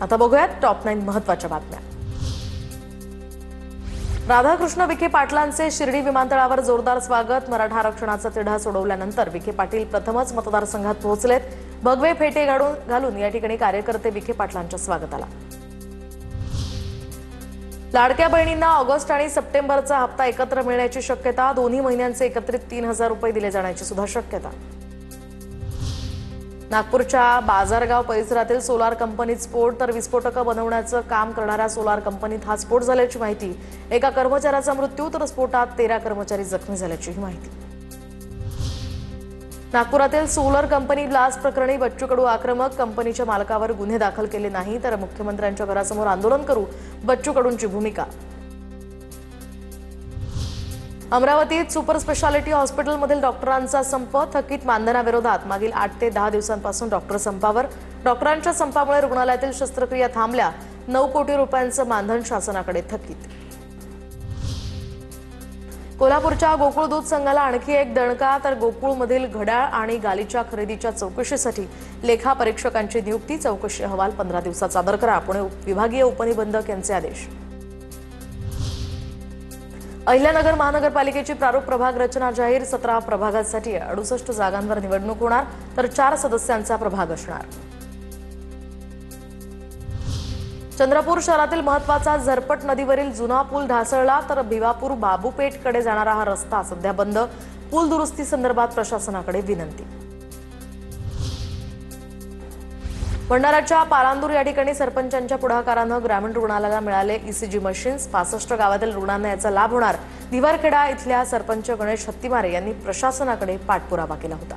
आता बघूयात टॉप 9 महत्त्वाच्या बातम्या। राधाकृष्ण विखे पाटलांचे शिर्डी विमानतळावर जोरदार स्वागत। मराठा आरक्षणाचा तिढा सोडवल्यानंतर विखे पाटील प्रथमच मतदारसंघात पोहोचलेत। भगवे फेटे घालून या ठिकाणी कार्यकर्ते विखे पाटलांच्या स्वागताला। लाडक्या बहिणींना ऑगस्ट आणि सप्टेंबरचा हप्ता एकत्र मिळण्याची शक्यता। दोन्ही महिन्यांचे एकत्रित 3000 रुपये दिले जाण्याची सुद्धा शक्यता। नागपूरच्या बाजारगाव परिसरातील सोलार कंपनीत स्फोट, तर विस्फोटकं बनवण्याचं काम करणाऱ्या सोलार कंपनीत हा स्फोट झाल्याची माहिती। एका कर्मचाऱ्याचा मृत्यू तर स्फोटात 13 कर्मचारी जखमी झाल्याची माहिती। नागपुरातील सोलर कंपनी ब्लास्ट प्रकरणी बच्चू कडू आक्रमक। कंपनीच्या मालकावर गुन्हे दाखल केले नाही तर मुख्यमंत्र्यांच्या घरासमोर आंदोलन करू, बच्चू कडूंची भूमिका। अमरावतीत सुपर स्पेशालिटी हॉस्पिटलमधील डॉक्टरांचा संप। थकीत मानधनाविरोधात मागील 8 ते 10 दिवसांपासून डॉक्टर संपावर। डॉक्टरांच्या संपामुळे रुग्णालयातील शस्त्रक्रिया थांबल्या। 9 कोटी रुपयांचं मानधन शासनाकडे थकीत। कोल्हापूरच्या गोकुळ दूध संघाला आणखी एक दणका, तर गोकुळमधील घड्याळ आणि गालीच्या खरेदीच्या चौकशीसाठी लेखा परीक्षकांची नियुक्ती। चौकशी अहवाल 15 दिवसात सादर करा, पुणे विभागीय उपनिबंधक यांचे आदेश। अहिल्यानगर महानगरपालिकेची प्रारूप प्रभाग रचना जाहीर। 17 प्रभागांसाठी 68 जागांवर निवडणूक होणार, तर 4 सदस्यांचा प्रभाग असणार। चंद्रपूर शहरातील महत्त्वाचा झरपट नदीवरील जुना पूल ढासळला, तर भिवापूर बाबूपेठकडे जाणारा हा रस्ता सध्या बंद। पूल दुरुस्ती संदर्भात प्रशासनाकडे विनंती। भंडाऱ्याच्या पालांदूर या ठिकाणी सरपंचांच्या पुढाकारानं ग्रामीण रुग्णालयाला मिळाले ईसीजी मशीन्स। 65 गावातील रुग्णांना याचा लाभ होणार। दिवारखेडा इथल्या सरपंच गणेश हत्तीमारे यांनी प्रशासनाकडे पाठपुरावा केला होता।